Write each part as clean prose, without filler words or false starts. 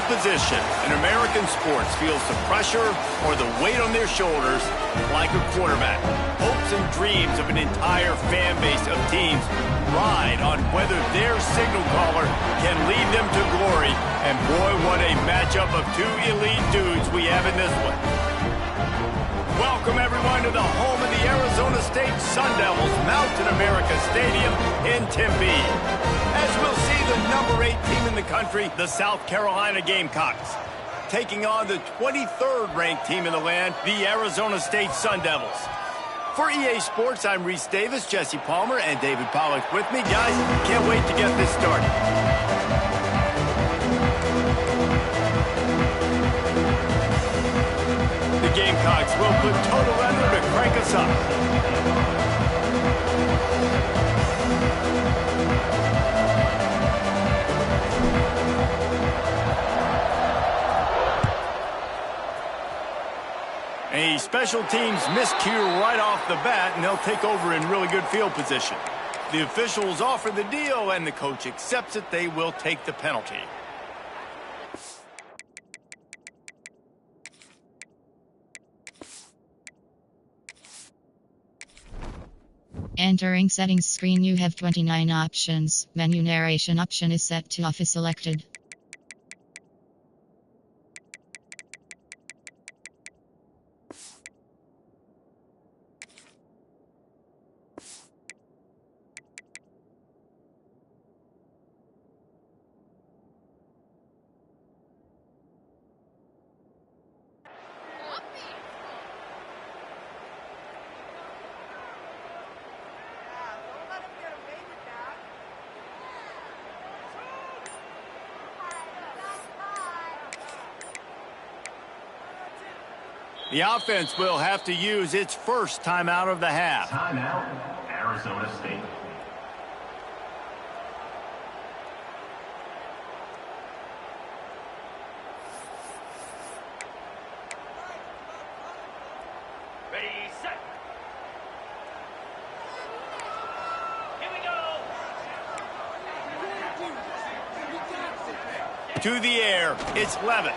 position in American sports feels the pressure or the weight on their shoulders like a quarterback. Hopes and dreams of an entire fan base of teams ride on whether their signal caller can lead them to glory. And boy, what a matchup of two elite dudes we have in this one. Welcome, everyone, to the home of the Arizona State Sun Devils, Mountain America Stadium in Tempe. As we'll see the number 8 team in the country, the South Carolina Gamecocks, taking on the 23rd ranked team in the land, the Arizona State Sun Devils. For EA Sports, I'm Reese Davis, Jesse Palmer, and David Pollack with me. Guys, can't wait to get this started. The Gamecocks will put total weather to crank us up. A special teams miscue right off the bat, and they'll take over in really good field position. The officials offer the deal, and the coach accepts it. They will take the penalty. Entering settings screen, you have 29 options. Menu narration option is set to off is selected. The offense will have to use its first timeout of the half. Timeout, Arizona State. Ready, set. Here we go. To the air, it's Levitt.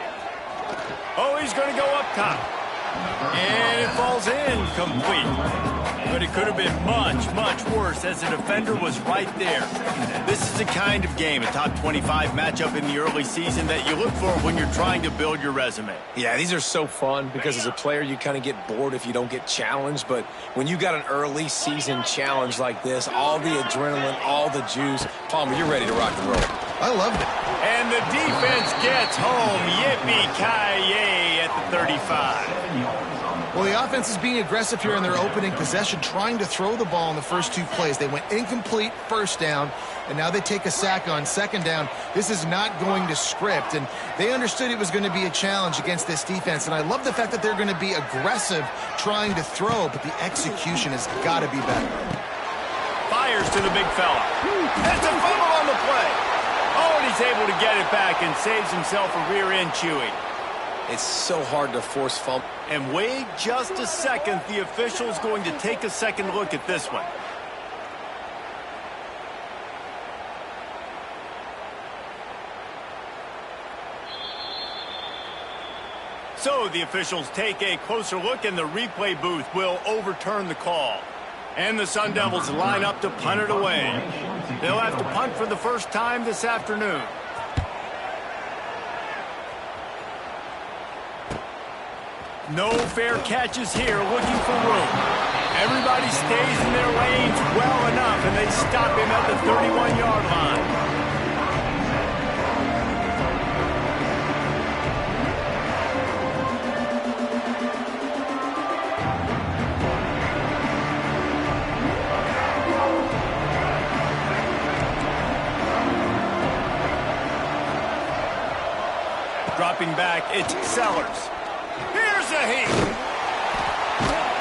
Oh, he's going to go up top. And it falls in complete. But it could have been much, much worse as the defender was right there. This is the kind of game, a top 25 matchup in the early season, that you look for when you're trying to build your resume. Yeah, these are so fun because as a player you kind of get bored if you don't get challenged. But when you got an early season challenge like this, all the adrenaline, all the juice, Palmer, you're ready to rock and roll. I loved it. And the defense gets home. Yippee-ki-yay at the 35. Well, the offense is being aggressive here in their opening possession, trying to throw the ball in the first 2 plays. They went incomplete first down, and now they take a sack on second down. This is not going to script, and they understood it was going to be a challenge against this defense. And I love the fact that they're going to be aggressive trying to throw, but the execution has got to be better. Fires to the big fella. It's a fumble on the play. Oh, and he's able to get it back and saves himself a rear end chewing. It's so hard to force fumble. And wait just a second. The official's going to take a second look at this one. So the officials take a closer look, and the replay booth will overturn the call. And the Sun Devils line up to punt it away. They'll have to punt for the first time this afternoon. No fair catches here, looking for room. Everybody stays in their lanes well enough, and they stop him at the 31-yard line. Dropping back, it's Sellers. Here's a heat.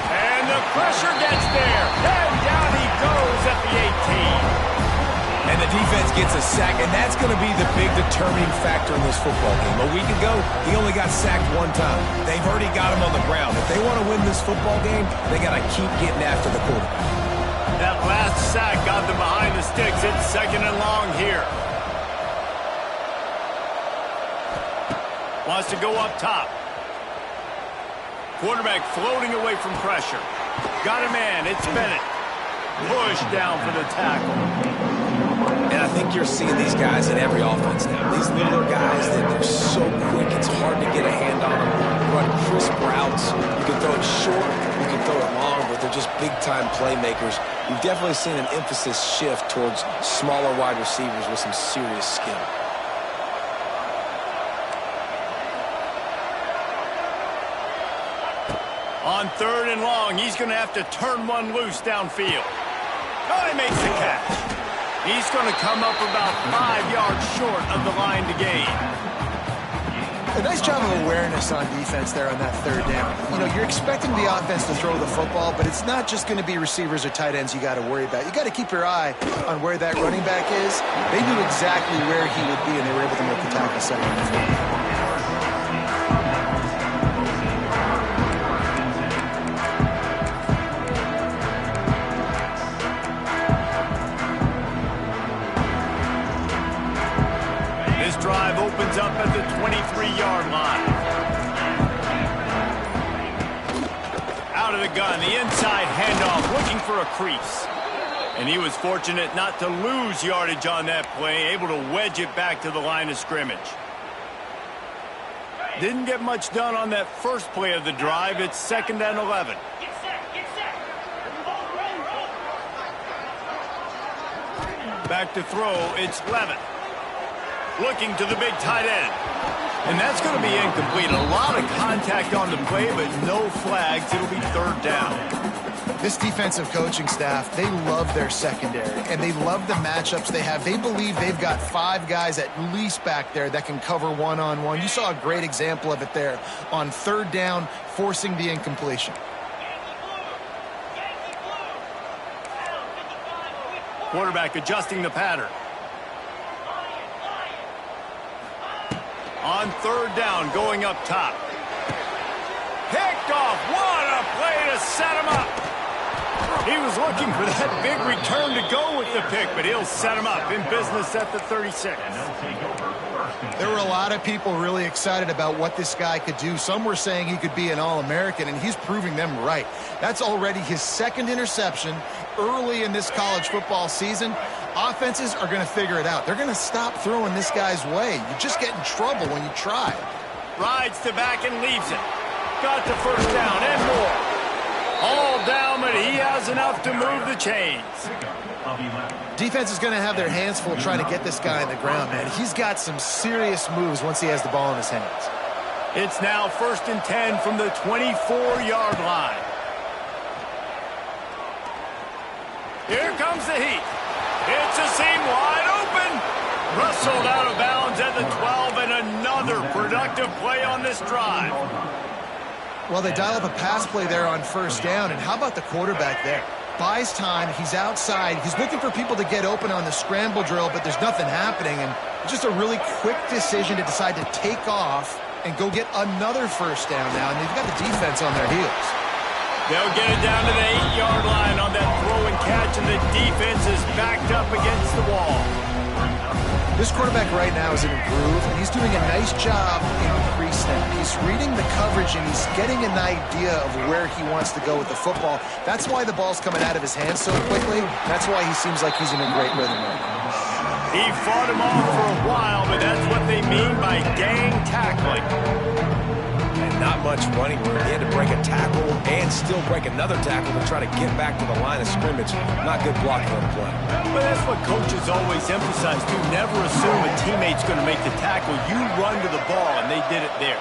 And the pressure gets there. And down he goes at the 18. And the defense gets a sack, and that's going to be the big determining factor in this football game. A week ago, he only got sacked 1 time. They've already got him on the ground. If they want to win this football game, they got to keep getting after the quarterback. That last sack got them behind the sticks. It's 2nd and long here. Wants to go up top. Quarterback floating away from pressure. Got a man. It's Bennett. Push down for the tackle. And I think you're seeing these guys in every offense now. These littler guys, they're so quick, it's hard to get a hand on them. Run crisp routes. You can throw it short, you can throw it long, but they're just big-time playmakers. We've definitely seen an emphasis shift towards smaller wide receivers with some serious skill. On 3rd and long, he's going to have to turn one loose downfield. Oh, he makes the catch. He's going to come up about 5 yards short of the line to gain. A nice job of awareness on defense there on that 3rd down. You know, you're expecting the offense to throw the football, but it's not just going to be receivers or tight ends you got to worry about. You got to keep your eye on where that running back is. They knew exactly where he would be, and they were able to make the tackle second and 4. Drive opens up at the 23-yard line. Out of the gun, the inside handoff, looking for a crease. And he was fortunate not to lose yardage on that play, able to wedge it back to the line of scrimmage. Didn't get much done on that first play of the drive. It's 2nd and 11. Get set, get set. Roll. Back to throw, it's Levitt. Looking to the big tight end. And that's going to be incomplete. A lot of contact on the play, but no flags. It'll be 3rd down. This defensive coaching staff, they love their secondary, and they love the matchups they have. They believe they've got 5 guys at least back there that can cover one-on-one. You saw a great example of it there on 3rd down, forcing the incompletion. Quarterback adjusting the pattern. On 3rd down, going up top. Picked off. What a play to set him up. He was looking for that big return to go with the pick, but he'll set him up in business at the 36. There were a lot of people really excited about what this guy could do. Some were saying he could be an All-American, and he's proving them right. That's already his 2nd interception early in this college football season. Offenses are going to figure it out. They're going to stop throwing this guy's way. You just get in trouble when you try. Rides to back and leaves it. Got the 1st down and more. All down, but he has enough to move the chains. Defense is going to have their hands full trying to get this guy on the ground, man. He's got some serious moves once he has the ball in his hands. It's now 1st and 10 from the 24-yard line. Here comes the heat. It's a seam wide open. Rustled out of bounds at the 12, and another productive play on this drive. Well, they dial up a pass play there on 1st down, and how about the quarterback there? Buys time, he's outside, he's looking for people to get open on the scramble drill, but there's nothing happening, and just a really quick decision to decide to take off and go get another 1st down now, and they've got the defense on their heels. They'll get it down to the 8-yard line on that throw and catch, and the defense is backed up against the wall. This quarterback right now is in a groove, and he's doing a nice job in pre-snap. He's reading the coverage, and he's getting an idea of where he wants to go with the football. That's why the ball's coming out of his hands so quickly. That's why he seems like he's in a great rhythm right now. He fought him off for a while, but that's what they mean by gang tackling. And not much running room. He had to break a tackle and still break another tackle to try to get back to the line of scrimmage. Not good blocking on the play. But that's what coaches always emphasize, too. Never assume a teammate's going to make the tackle. You run to the ball, and they did it there.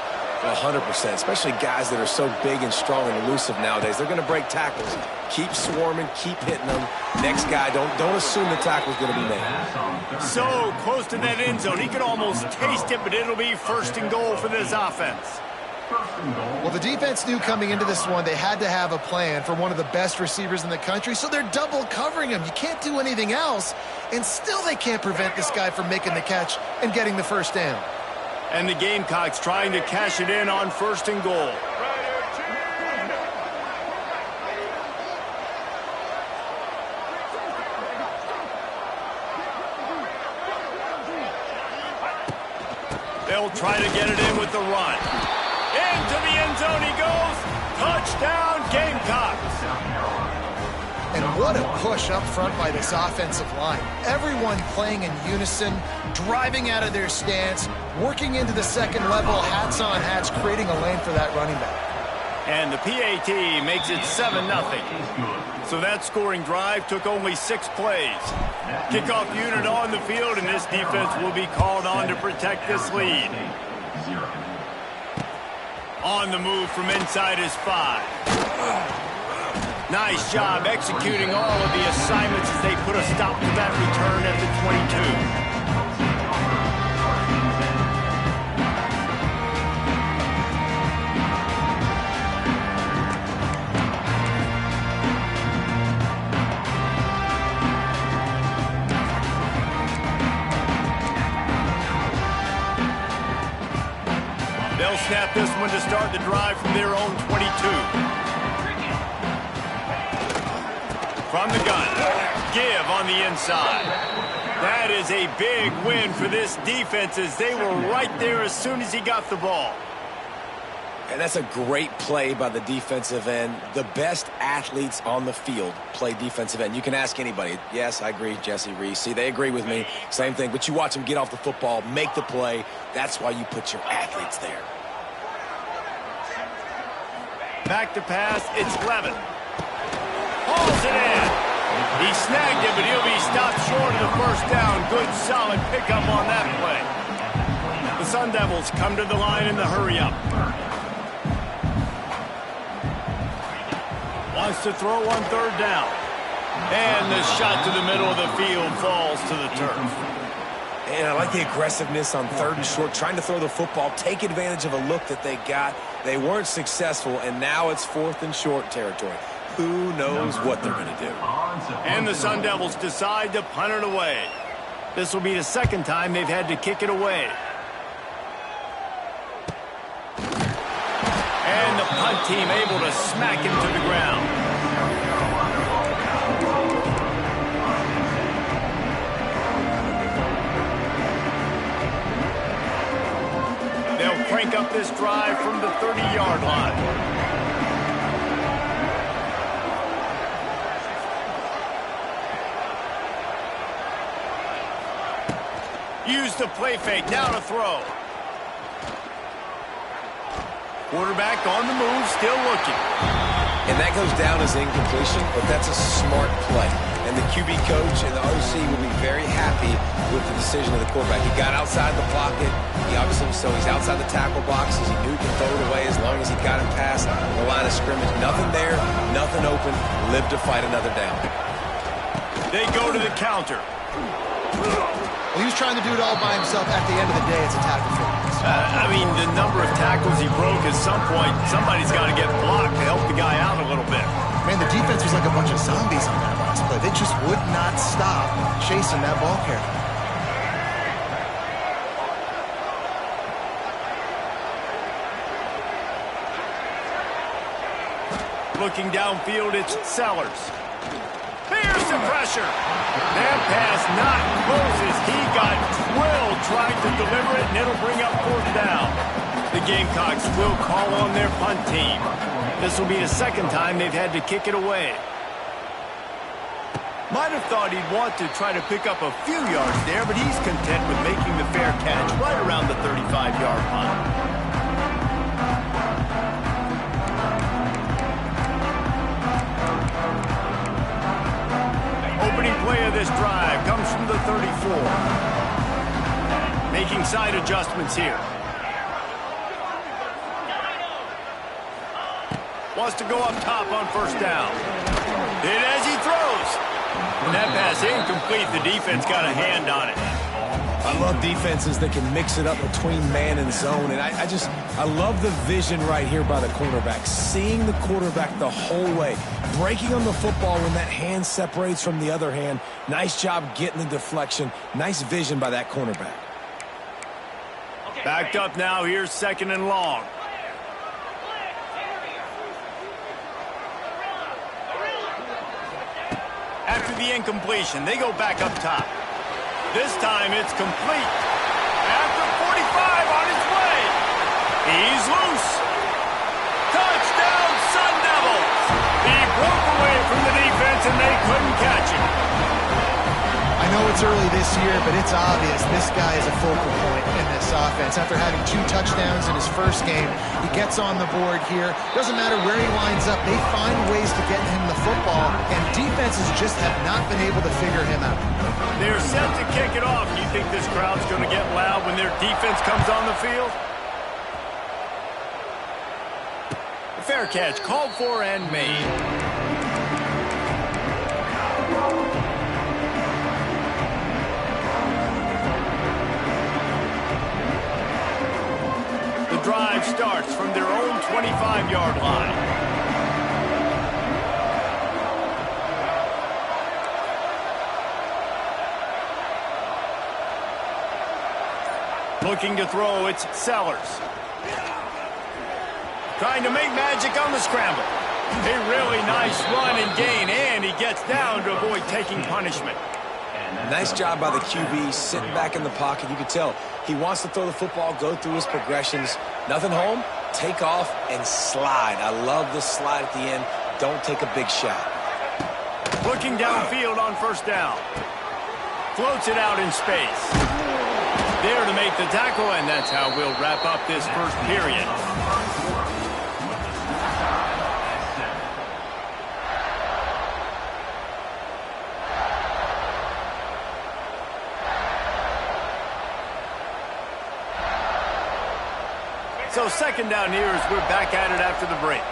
100%, especially guys that are so big and strong and elusive nowadays. They're going to break tackles. Keep swarming, keep hitting them. Next guy, don't assume the tackle's going to be made. So close to that end zone. He could almost taste it, but it'll be 1st and goal for this offense. Well, the defense knew coming into this one they had to have a plan for one of the best receivers in the country, so they're double covering him. You can't do anything else, and still they can't prevent this guy from making the catch and getting the 1st down. And the Gamecocks trying to cash it in on 1st and goal. They'll try to get it in with the run. Into the end zone he goes. Touchdown, Gamecocks. And what a push up front by this offensive line. Everyone playing in unison, driving out of their stance, working into the second level, hats on hats, creating a lane for that running back. And the PAT makes it 7-0. So that scoring drive took only 6 plays. Kickoff unit on the field, and this defense will be called on to protect this lead. On the move from inside his 5. Nice job executing all of the assignments as they put a stop to that return at the 22. They'll snap this one to start the drive from their own 22. From the gun, give on the inside. That is a big win for this defense as they were right there as soon as he got the ball. And that's a great play by the defensive end. The best athletes on the field play defensive end. You can ask anybody. Yes, I agree, Jesse Reese. See, they agree with me. Same thing. But you watch them get off the football, make the play. That's why you put your athletes there. Back to pass. It's Levin. Hauls it in. He snagged it, but he'll be stopped short of the first down. Good, solid pickup on that play. The Sun Devils come to the line in the hurry-up. Wants to throw on 3rd down. And the shot to the middle of the field falls to the turf. And I like the aggressiveness on 3rd and short, trying to throw the football, take advantage of a look that they got. They weren't successful, and now it's 4th and short territory. Who knows what they're going to do? And the Sun Devils decide to punt it away. This will be the 2nd time they've had to kick it away. And the punt team able to smack him to the ground. They'll crank up this drive from the 30-yard line. Use the play fake, now to throw. Quarterback on the move, still looking. And that goes down as incompletion, but that's a smart play. And the QB coach and the OC will be very happy with the decision of the quarterback. He got outside the pocket. He obviously, so he's outside the tackle boxes. He knew he could throw it away as long as he got him past the line of scrimmage. Nothing there, nothing open. Live to fight another down. They go to the counter. Well, he was trying to do it all by himself. At the end of the day, it's a tackle for him. I mean, the number of tackles he broke, at some point, somebody's got to get blocked to help the guy out a little bit. Man, the defense was like a bunch of zombies on that last play. They just would not stop chasing that ball carrier. Looking downfield, it's Sellers. There's the pressure. That pass not closes. He got drilled trying to deliver it, and it'll bring up 4th down. The Gamecocks will call on their punt team. This will be the 2nd time they've had to kick it away. Might have thought he'd want to try to pick up a few yards there, but he's content with making the fair catch right around the 35-yard line. Opening play of this drive comes from the 34. Making side adjustments here. Wants to go up top on 1st down. Hit as he throws. And that pass incomplete. The defense got a hand on it. I love defenses that can mix it up between man and zone. And I love the vision right here by the cornerback. Seeing the quarterback the whole way. Breaking on the football when that hand separates from the other hand. Nice job getting the deflection. Nice vision by that cornerback. Backed up now. Here's 2nd and long. After the incompletion, they go back up top. This time it's complete. After 45 on his He's loose. Touchdown, Sun Devils. He broke away from the defense, and they couldn't catch him. I know it's early this year, but it's obvious this guy is a focal point in this offense. After having 2 touchdowns in his first game, he gets on the board here. Doesn't matter where he lines up, they find ways to get him the football, and defenses just have not been able to figure him out. They're set to kick it off. You think this crowd's going to get loud when their defense comes on the field? A fair catch called for and made. Drive starts from their own 25-yard line. Looking to throw, it's Sellers. Trying to make magic on the scramble. A really nice run and gain, and he gets down to avoid taking punishment. Nice job by the QB, sitting back in the pocket. You can tell he wants to throw the football, go through his progressions. Nothing home, take off, and slide. I love the slide at the end. Don't take a big shot. Looking downfield on first down. Floats it out in space. There to make the tackle, and that's how we'll wrap up this first period. So second down here as we're back at it after the break.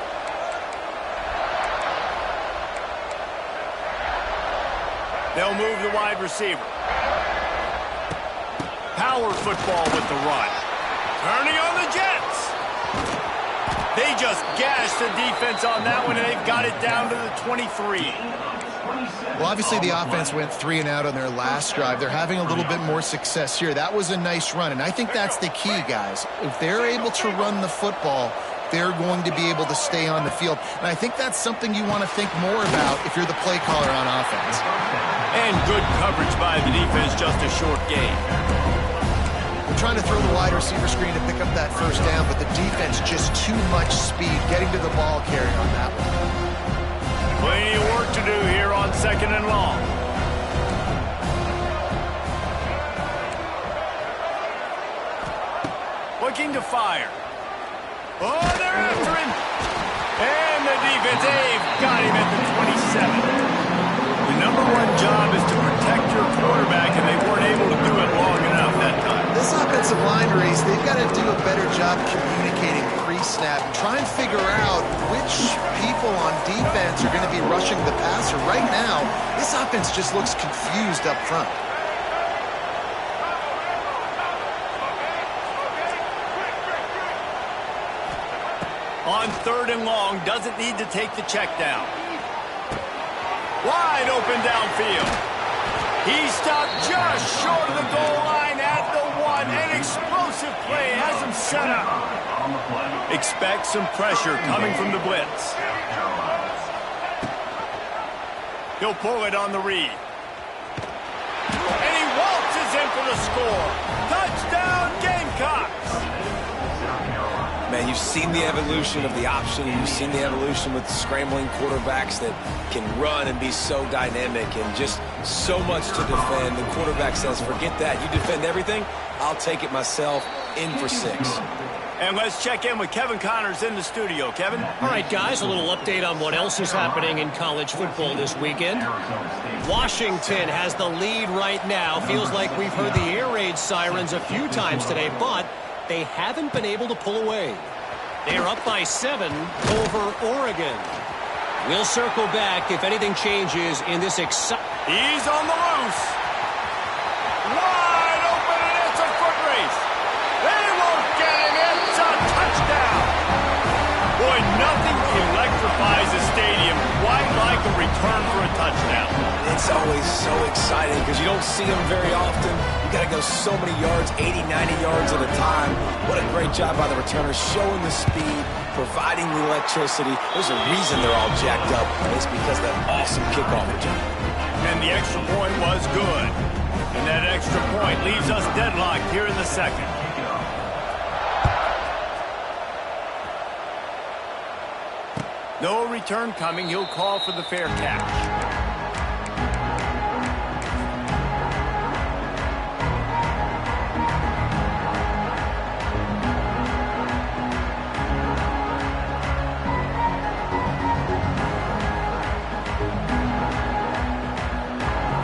They'll move the wide receiver. Power football with the run. Turning on the Jets. They just gashed the defense on that one, and they've got it down to the 23. Well, obviously the offense went 3 and out on their last drive. They're having a little bit more success here. That was a nice run, and I think that's the key, guys. If they're able to run the football, they're going to be able to stay on the field. And I think that's something you want to think more about if you're the play caller on offense. And good coverage by the defense, just a short gain. We're trying to throw the wide receiver screen to pick up that first down, but the defense just too much speed getting to the ball carrier on that one. Plenty of work to do here on second and long. Looking to fire. Oh, they're after him. And the defense, they've got him at the 27. The number one job is to protect your quarterback, and they weren't able to do it long enough that time. This offensive line race, they've got to do a better job communicating pre-snap and try and figure out which people on defense are going to be rushing the passer. Right now, this offense just looks confused up front. On third and long, doesn't need to take the check down. Wide open downfield. He stopped just short of the goal line at the 1. An explosive play has him set up. Expect some pressure coming from the blitz. He'll pull it on the read. And he waltzes in for the score. Touchdown, Gamecocks! Man, you've seen the evolution of the option, and you've seen the evolution with scrambling quarterbacks that can run and be so dynamic and just so much to defend. The quarterback says, forget that. You defend everything, I'll take it myself. In for 6. And let's check in with Kevin Connors in the studio. Kevin? All right, guys, a little update on what else is happening in college football this weekend. Washington has the lead right now. Feels like we've heard the air raid sirens a few times today, but they haven't been able to pull away. They're up by 7 over Oregon. We'll circle back if anything changes in this exciting... He's on the loose. Wide open, and it's a foot race. They won't get him. It's a touchdown. Boy, nothing electrifies a stadium quite like a return for a touchdown. It's always so exciting because you don't see them very often. You got to go so many yards, 80, 90 yards at a time. What a great job by the returners, showing the speed, providing the electricity. There's a reason they're all jacked up. It's because of that awesome kickoff return. And the extra point was good. And that extra point leaves us deadlocked here in the second. No return coming. He'll call for the fair catch.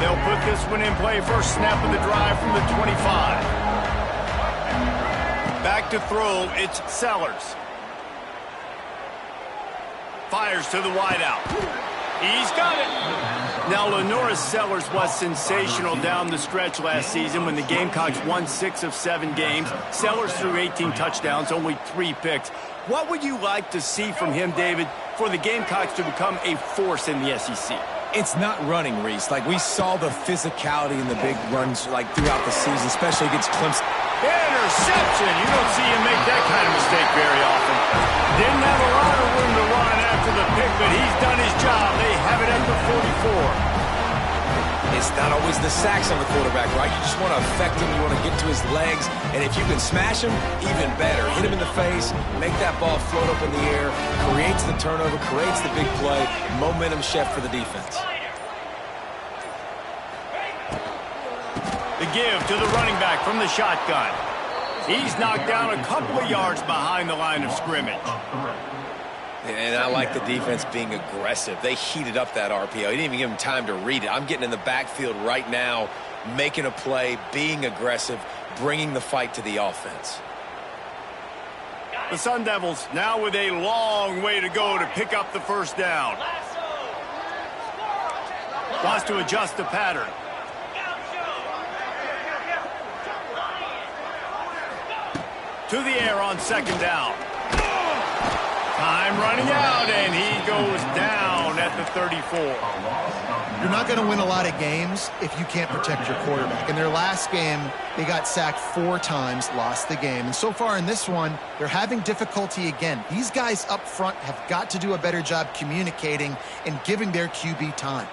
They'll put this one in play. First snap of the drive from the 25. Back to throw, it's Sellers. Fires to the wideout. He's got it. Now, LaNorris Sellers was sensational down the stretch last season when the Gamecocks won 6 of 7 games. Sellers threw 18 touchdowns, only 3 picks. What would you like to see from him, David, for the Gamecocks to become a force in the SEC? It's not running, Reese. Like, we saw the physicality in the big runs, like, throughout the season, especially against Clemson. Interception! You don't see him make that kind of mistake very often. Didn't have a lot of room to run after the pick, but he's done his job. They have it at the 44. It's not always the sacks on the quarterback, right? You just want to affect him. You want to get to his legs. And if you can smash him, even better. Hit him in the face, make that ball float up in the air, creates the turnover, creates the big play, momentum shift for the defense. The give to the running back from the shotgun. He's knocked down a couple of yards behind the line of scrimmage. And I like the defense being aggressive. They heated up that RPO. He didn't even give him time to read it. I'm getting in the backfield right now, making a play, being aggressive, bringing the fight to the offense. The Sun Devils now with a long way to go to pick up the first down. Wants to adjust the pattern. To the air on second down. Time running out, and he goes down at the 34. You're not going to win a lot of games if you can't protect your quarterback. In their last game, they got sacked 4 times, lost the game. And so far in this one, they're having difficulty again. These guys up front have got to do a better job communicating and giving their QB time.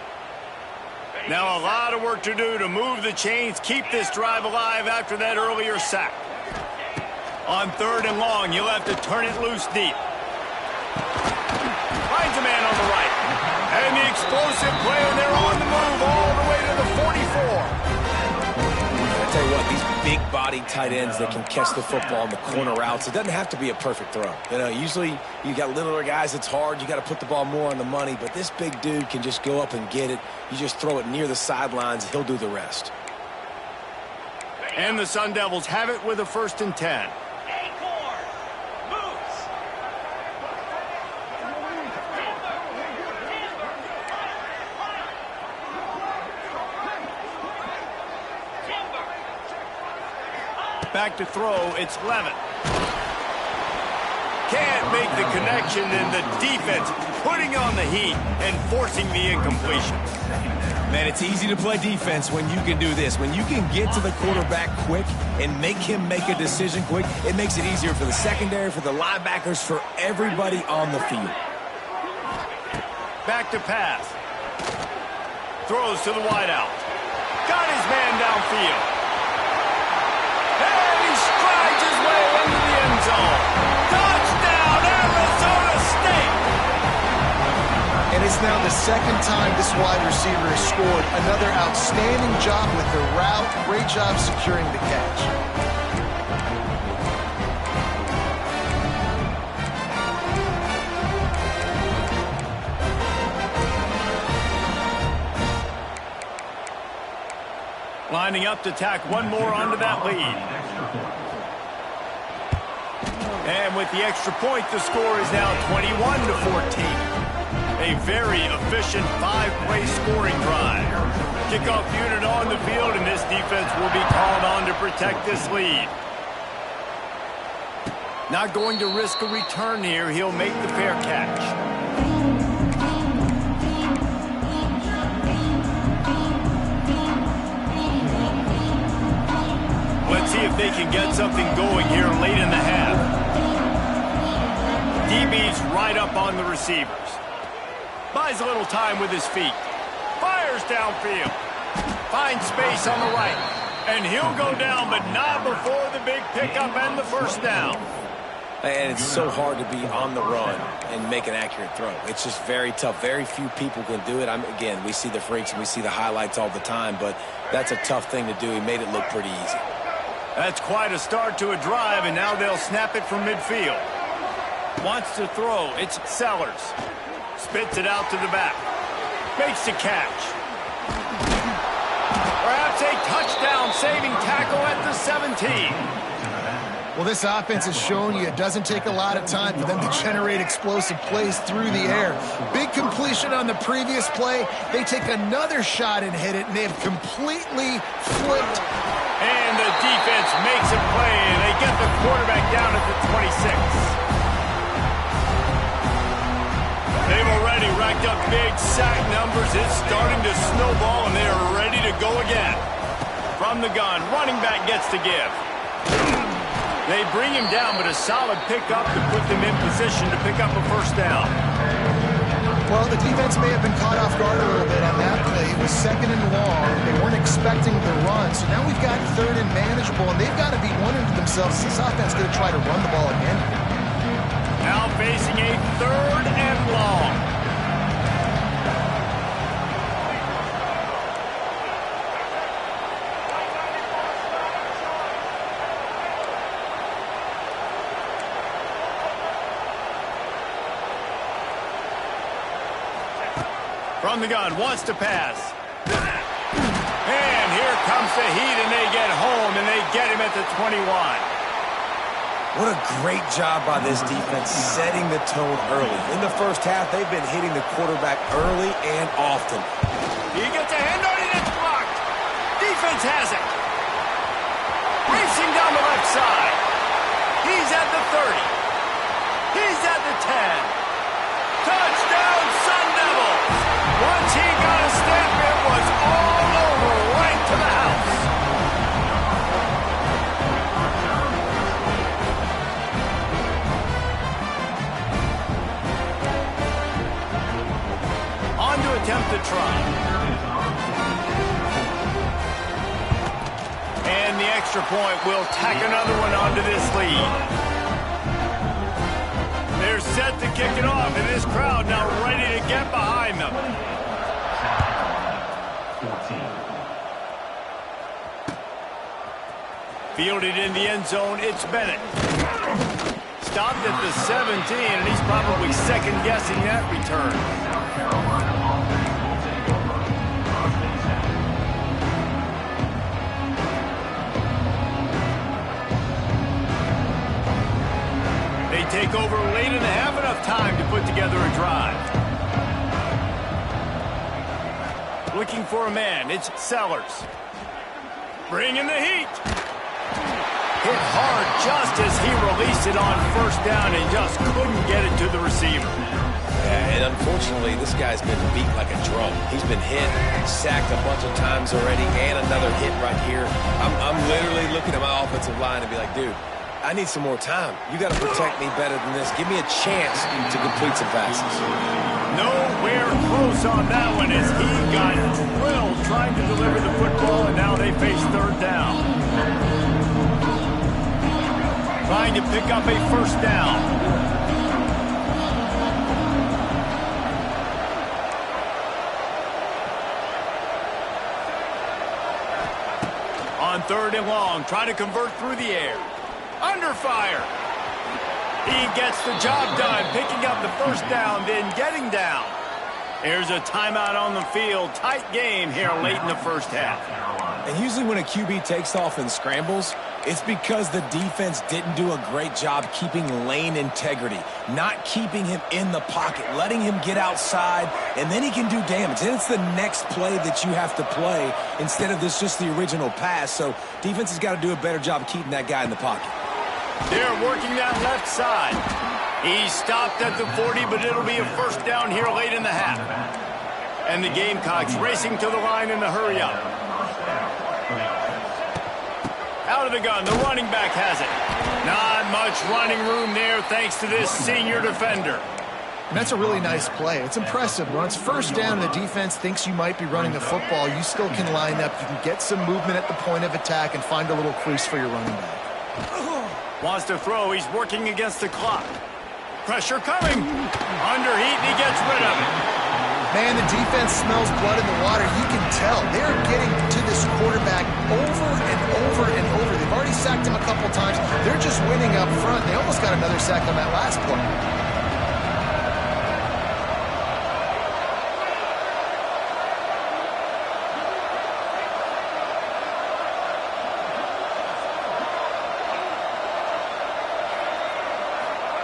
Now a lot of work to do to move the chains, keep this drive alive after that earlier sack. On 3rd and long, you'll have to turn it loose deep. Finds a man on the right. And the explosive play, and they're on the move all the way to the 44. I tell you what, these big-bodied tight ends that can catch the football on the corner routes, it doesn't have to be a perfect throw. You know, usually you got littler guys, it's hard. You got to put the ball more on the money, but this big dude can just go up and get it. You just throw it near the sidelines, he'll do the rest. And the Sun Devils have it with a 1st and 10. Back to throw, it's Levitt. Can't make the connection, and the defense putting on the heat and forcing the incompletion. Man, it's easy to play defense when you can do this. When you can get to the quarterback quick and make him make a decision quick, it makes it easier for the secondary, for the linebackers, for everybody on the field. Back to pass. Throws to the wideout. Got his man downfield. And he strides his way into the end zone. Touchdown, Arizona State! And it's now the 2nd time this wide receiver has scored. Another outstanding job with the route. Great job securing the catch. Lining up to tack one more onto that lead. And with the extra point, the score is now 21-14. A very efficient 5-play scoring drive. Kickoff unit on the field, and this defense will be called on to protect this lead. Not going to risk a return here. He'll make the fair catch. Let's see if they can get something going here late in the half. DB's right up on the receivers. Buys a little time with his feet. Fires downfield. Finds space on the right. And he'll go down, but not before the big pickup and the first down. And it's so hard to be on the run and make an accurate throw. It's just very tough. Very few people can do it. Again, we see the freaks and we see the highlights all the time, but that's a tough thing to do. He made it look pretty easy. That's quite a start to a drive, and now they'll snap it from midfield. Wants to throw. It's Sellers. Spits it out to the back. Makes the catch. Perhaps a touchdown-saving tackle at the 17. Well, this offense has shown you it doesn't take a lot of time for them to generate explosive plays through the air. Big completion on the previous play. They take another shot and hit it, and they have completely flipped. And the defense makes a play, and they get the quarterback down at the 26. They've already racked up big sack numbers. It's starting to snowball, and they are ready to go again. From the gun, running back gets to give. They bring him down, but a solid pickup to put them in position to pick up a first down. Well, the defense may have been caught off guard a little bit on that play. It was 2nd and long. They weren't expecting the run. So now we've got 3rd and manageable, and they've got to be wondering to themselves, is this offense going to try to run the ball again? Now facing a 3rd and long. From the gun, wants to pass. And here comes the heat, and they get home, and they get him at the 21. What a great job by this defense setting the tone early. In the first half, they've been hitting the quarterback early and often. He gets a hand on it, it's blocked. Defense has it. Racing down the left side. He's at the 30. He's at the 10. Touchdown, Sun Devils. Once he got a step, it was all over, right to the house. On to attempt the try. And the extra point will tack another one onto this lead. They're set to kick it off, and this crowd now ready to get behind them. 14. Fielded in the end zone, it's Bennett. Stopped at the 17, and he's probably second-guessing that return. They take over late and have enough time to put together a drive. Looking for a man, it's Sellers. Bringing the heat. Hit hard just as he released it on first down and just couldn't get it to the receiver. Yeah, and unfortunately, this guy's been beat like a drum. He's been hit, sacked a bunch of times already, and another hit right here. I'm literally looking at my offensive line and be like, dude, I need some more time. You got to protect me better than this. Give me a chance to complete some passes. Nowhere close on that one as he got drilled trying to deliver the football, and now they face 3rd down. Trying to pick up a first down. On 3rd and long, trying to convert through the air. Under fire. He gets the job done, picking up the first down, then getting down. Here's a timeout on the field. Tight game here late in the first half. And usually when a QB takes off and scrambles, it's because the defense didn't do a great job keeping lane integrity, not keeping him in the pocket, letting him get outside, and then he can do damage. And it's the next play that you have to play instead of this just the original pass. So defense has got to do a better job keeping that guy in the pocket. They're working that left side. He stopped at the 40, but it'll be a first down here late in the half. And the Gamecocks racing to the line in the hurry up. Out of the gun, the running back has it. Not much running room there thanks to this senior defender. And that's a really nice play. It's impressive. When it's first down and the defense thinks you might be running the football, you still can line up. You can get some movement at the point of attack and find a little crease for your running back. Wants to throw. He's working against the clock. Pressure coming. Underheat, and he gets rid of it. Man, the defense smells blood in the water. You can tell. They're getting to this quarterback over and over and over. They've already sacked him a couple times. They're just winning up front. They almost got another sack on that last play.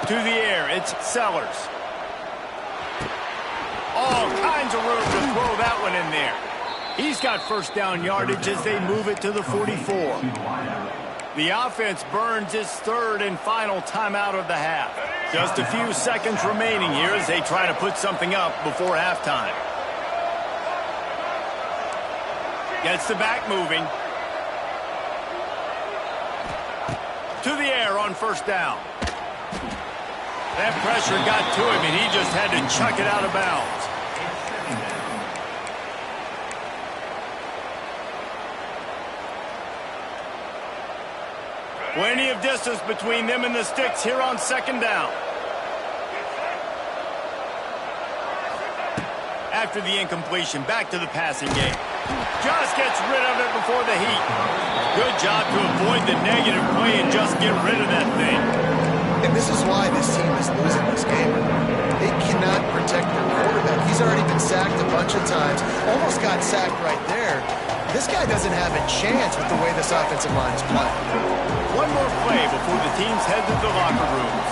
To the air, it's Sellers. All kinds of room to throw that one in there. He's got first down yardage as they move it to the 44. The offense burns its third and final timeout of the half. Just a few seconds remaining here as they try to put something up before halftime. Gets the back moving. To the air on first down. That pressure got to him, and he just had to chuck it out of bounds. Plenty of distance between them and the sticks here on second down. After the incompletion, back to the passing game. Just gets rid of it before the heat. Good job to avoid the negative play and just get rid of that thing. And this is why this team is losing this game. They cannot protect their quarterback. He's already been sacked a bunch of times. Almost got sacked right there. This guy doesn't have a chance with the way this offensive line is playing. One more play before the teams head to the locker rooms.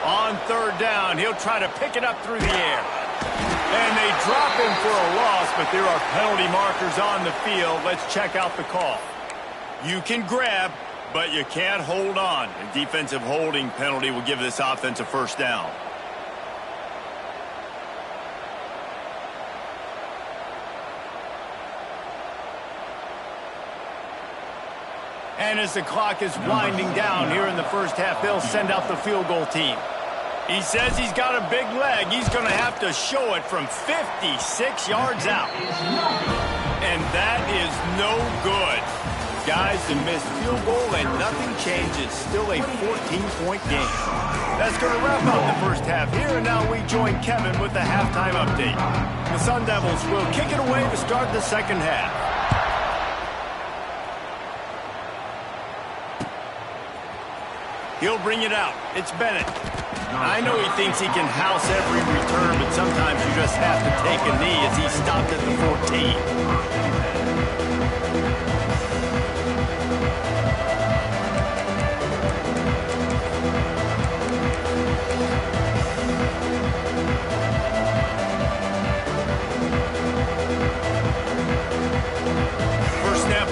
On third down, he'll try to pick it up through the air. And they drop him for a loss, but there are penalty markers on the field. Let's check out the call. You can grab, but you can't hold on. A defensive holding penalty will give this offense a first down. And as the clock is winding down here in the first half, they'll send out the field goal team. He says he's got a big leg. He's going to have to show it from 56 yards out. And that is no good. Guys, the missed field goal and nothing changes. Still a 14-point game. That's going to wrap up the first half here, and now we join Kevin with the halftime update. The Sun Devils will kick it away to start the second half. He'll bring it out. It's Bennett. I know he thinks he can house every return, but sometimes you just have to take a knee as he stopped at the 14.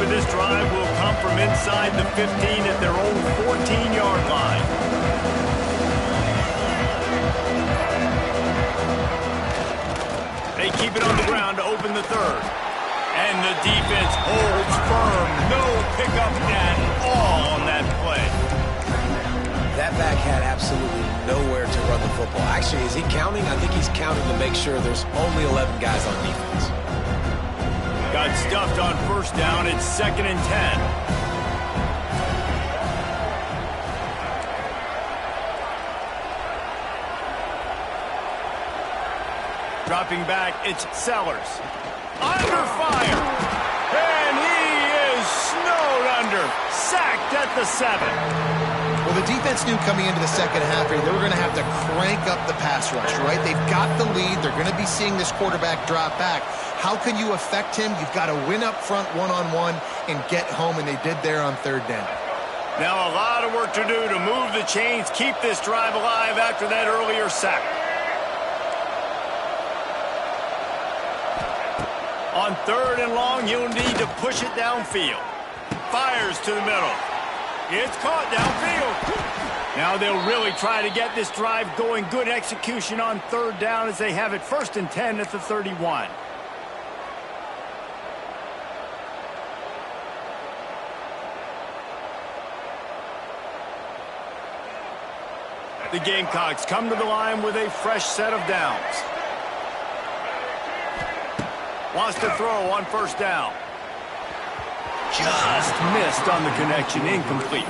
This drive will come from inside the 15 at their own 14-yard line. They keep it on the ground to open the third. And the defense holds firm. No pickup at all on that play. That back had absolutely nowhere to run the football. Actually, is he counting? I think he's counting to make sure there's only 11 guys on defense. Got stuffed on first down. It's 2nd and 10. Dropping back, it's Sellers. Under fire. And he is snowed under. Sacked at the 7. Well, the defense knew coming into the second half here, they were going to have to crank up the pass rush, right? They've got the lead. They're going to be seeing this quarterback drop back. How can you affect him? You've got to win up front one-on-one and get home, and they did there on third down. Now a lot of work to do to move the chains, keep this drive alive after that earlier sack. On third and long, you'll need to push it downfield. Fires to the middle. It's caught downfield. Now they'll really try to get this drive going. Good execution on third down as they have it 1st and 10 at the 31. The Gamecocks come to the line with a fresh set of downs. Wants to throw on first down. Just missed on the connection, incomplete.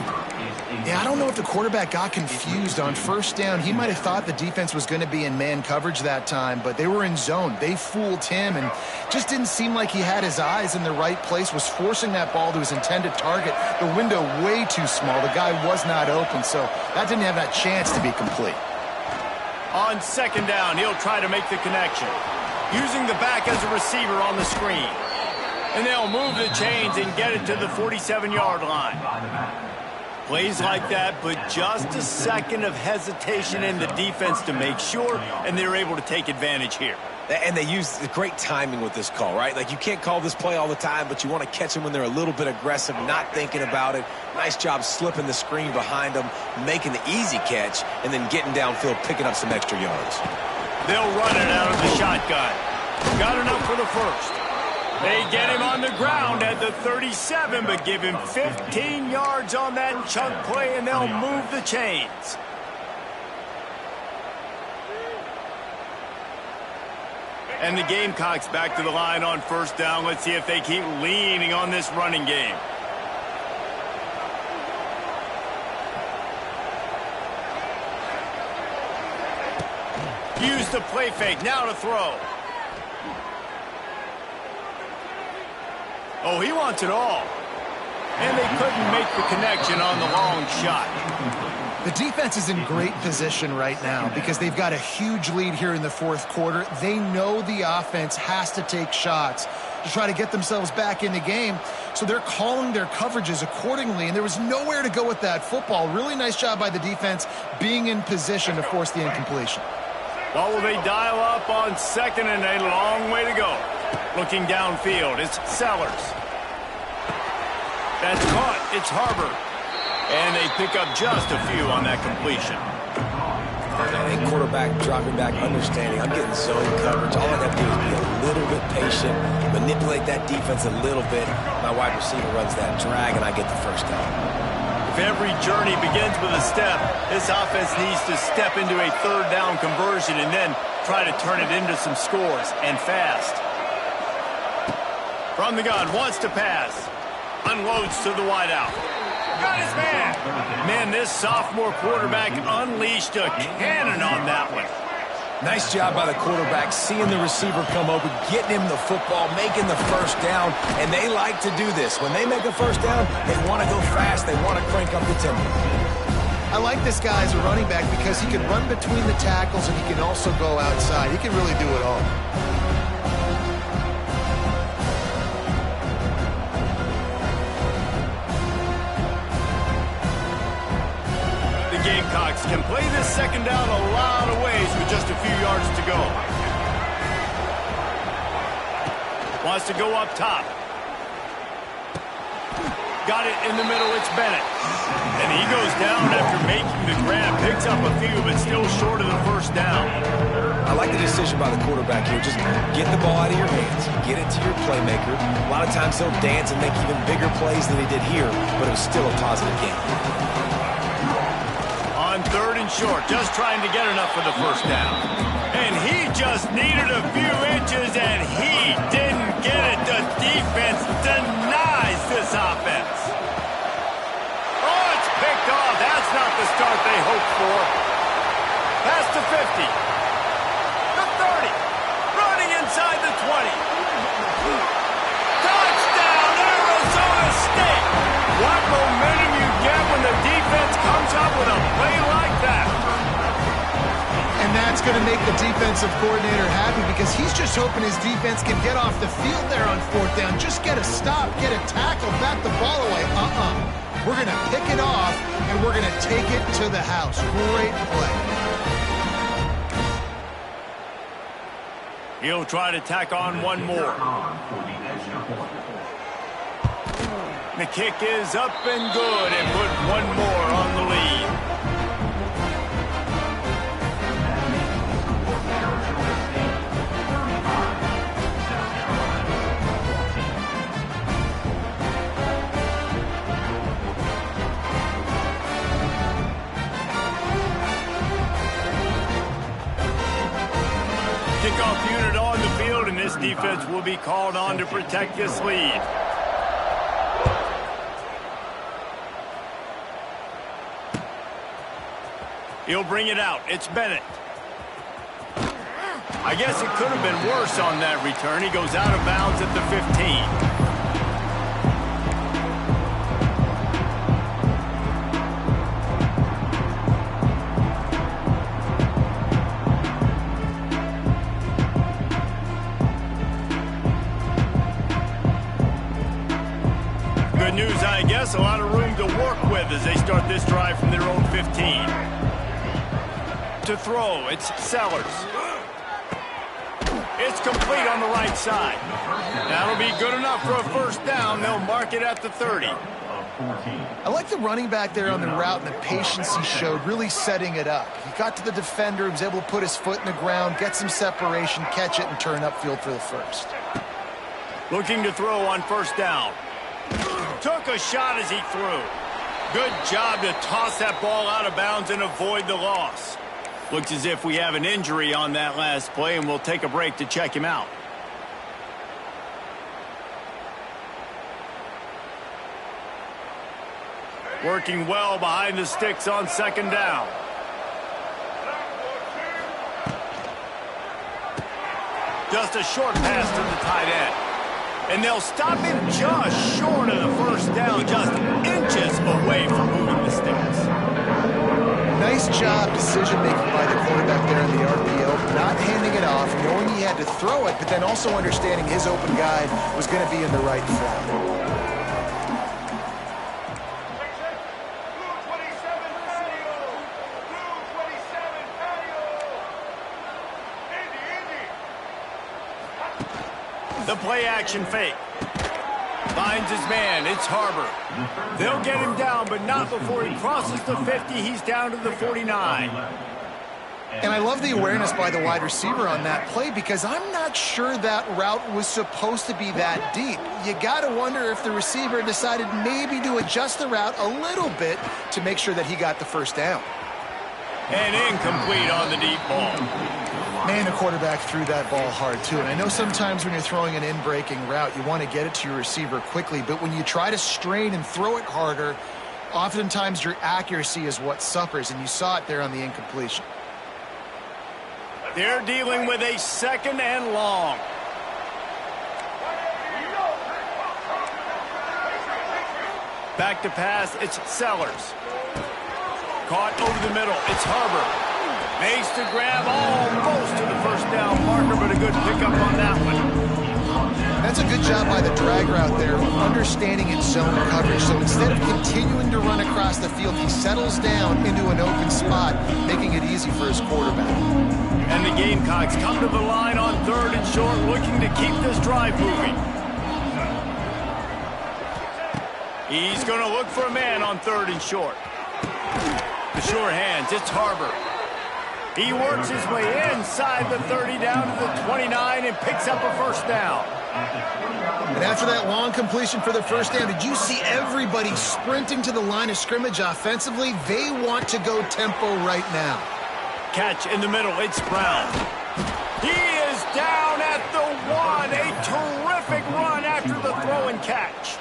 Yeah, I don't know if the quarterback got confused on first down. He might have thought the defense was going to be in man coverage that time, but they were in zone. They fooled him and just didn't seem like he had his eyes in the right place, was forcing that ball to his intended target. The window way too small. The guy was not open, so that didn't have that chance to be complete. On second down, he'll try to make the connection, using the back as a receiver on the screen. And they'll move the chains and get it to the 47-yard line. Plays like that, but just a second of hesitation in the defense to make sure, and they're able to take advantage here. And they use great timing with this call, right? Like, you can't call this play all the time, but you want to catch them when they're a little bit aggressive, not thinking about it. Nice job slipping the screen behind them, making the easy catch, and then getting downfield, picking up some extra yards. They'll run it out of the shotgun. Got enough for the first. They get him on the ground at the 37, but give him 15 yards on that chunk play, and they'll move the chains. And the Gamecocks back to the line on first down. Let's see if they keep leaning on this running game. Use the play fake. Now to throw. Oh, he wants it all. And they couldn't make the connection on the long shot. The defense is in great position right now because they've got a huge lead here in the fourth quarter. They know the offense has to take shots to try to get themselves back in the game. So they're calling their coverages accordingly, and there was nowhere to go with that football. Really nice job by the defense being in position to force the incompletion. Well, will they dial up on second and a long way to go? Looking downfield, it's Sellers. That's caught. It's Harbor. And they pick up just a few on that completion. And quarterback dropping back, understanding I'm getting zone coverage. All I got to do is be a little bit patient, manipulate that defense a little bit. My wide receiver runs that drag, and I get the first down. If every journey begins with a step, this offense needs to step into a third down conversion and then try to turn it into some scores, and fast. From the gun, wants to pass. Unloads to the wideout. Got his man. Man, this sophomore quarterback unleashed a cannon on that one. Nice job by the quarterback, seeing the receiver come open, getting him the football, making the first down, and they like to do this. When they make a first down, they want to go fast. They want to crank up the tempo. I like this guy as a running back because he can run between the tackles and he can also go outside. He can really do it all. Gamecocks can play this second down a lot of ways with just a few yards to go. Wants to go up top. Got it in the middle, it's Bennett. And he goes down after making the grab. Picks up a few, but still short of the first down. I like the decision by the quarterback here. Just get the ball out of your hands. Get it to your playmaker. A lot of times he'll dance and make even bigger plays than he did here, but it was still a positive game. On third and short, just trying to get enough for the first down. And he just needed a few inches, and he didn't get it. The defense denies this offense. Oh, it's picked off. That's not the start they hoped for. Past the 50. The 30. Running inside the 20. Touchdown, Arizona State. What momentum you get when the defense comes up with a play like that. And that's going to make the defensive coordinator happy because he's just hoping his defense can get off the field there on fourth down. Just get a stop, get a tackle, bat the ball away. We're going to pick it off, and we're going to take it to the house. Great play. He'll try to tack on one more. The kick is up and good and put one more on the lead. Kickoff unit on the field, and this defense will be called on to protect this lead. He'll bring it out. It's Bennett. I guess it could have been worse on that return. He goes out of bounds at the 15. Good news, I guess. A lot of room to work with as they start this drive from their own 15. To throw, it's Sellers. It's complete on the right side. That'll be good enough for a first down. They'll mark it at the 30. I like the running back there on the route and the patience he showed, really setting it up. He got to the defender, was able to put his foot in the ground, get some separation, catch it, and turn upfield for the first. Looking to throw on first down. Took a shot as he threw. Good job to toss that ball out of bounds and avoid the loss. Looks as if we have an injury on that last play, and we'll take a break to check him out. Working well behind the sticks on second down. Just a short pass to the tight end. And they'll stop him just short of the first down, just inches away from moving the sticks. Nice job decision-making by the quarterback there in the RPO, not handing it off, knowing he had to throw it, but then also understanding his open guy was going to be in the right flat. The play-action fake. Finds his man. It's Harbor. They'll get him down, but not before he crosses the 50. He's down to the 49. And I love the awareness by the wide receiver on that play because I'm not sure that route was supposed to be that deep. You got to wonder if the receiver decided maybe to adjust the route a little bit to make sure that he got the first down. And incomplete on the deep ball. Man, the quarterback threw that ball hard, too. And I know sometimes when you're throwing an in-breaking route, you want to get it to your receiver quickly. But when you try to strain and throw it harder, oftentimes your accuracy is what suffers. And you saw it there on the incompletion. They're dealing with a second and long. Back to pass, it's Sellers. Caught over the middle, it's Harbor. Makes the grab almost to the first down marker, but a good pickup on that one. That's a good job by the drag route there, understanding its zone coverage. So instead of continuing to run across the field, he settles down into an open spot, making it easy for his quarterback. And the Gamecocks come to the line on third and short, looking to keep this drive moving. He's going to look for a man on third and short. The sure hands, it's Harbor. He works his way inside the 30 down to the 29 and picks up a first down. And after that long completion for the first down, did you see everybody sprinting to the line of scrimmage offensively? They want to go tempo right now. Catch in the middle, it's Brown. He is down at the 1. A terrific run after the throw and catch.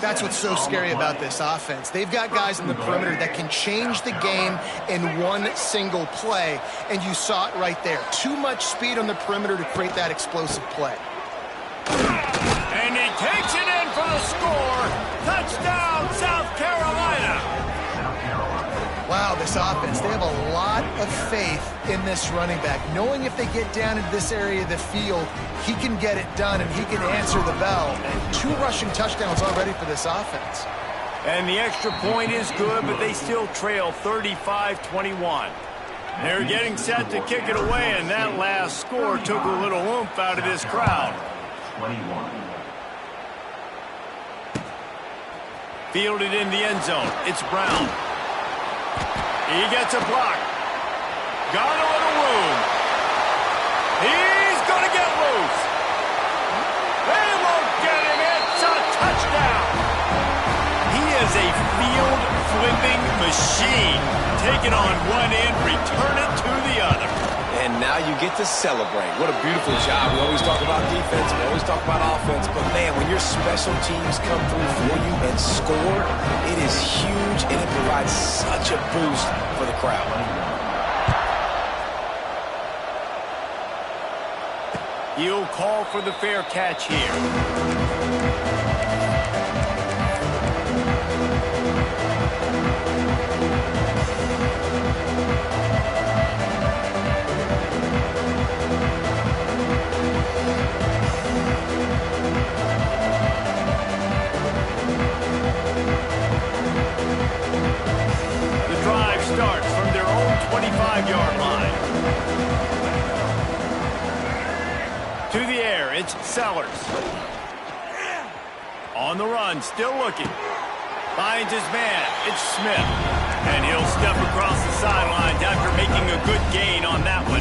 That's what's so scary about this offense. They've got guys in the perimeter that can change the game in one single play, and you saw it right there. Too much speed on the perimeter to create that explosive play. And he takes it in for the score. Touchdown, South Carolina. Wow, this offense, they have a lot of faith in this running back, knowing if they get down into this area of the field, he can get it done and he can answer the bell. And 2 rushing touchdowns already for this offense. And the extra point is good, but they still trail 35-21. They're getting set to kick it away, and that last score took a little oomph out of this crowd. 21. Fielded in the end zone. It's Brown. He gets a block. Got a little room. He's going to get loose. They won't get him. It's a touchdown. He is a field-flipping machine. Take it on one end, return it to the other. And and now you get to celebrate. What a beautiful job. We always talk about defense, we always talk about offense, but man, when your special teams come through for you and score, it is huge, and it provides such a boost for the crowd. He'll call for the fair catch here. Starts from their own 25-yard line. To the air, it's Sellers. On the run, still looking. Finds his man, it's Smith. And he'll step across the sidelines after making a good gain on that one.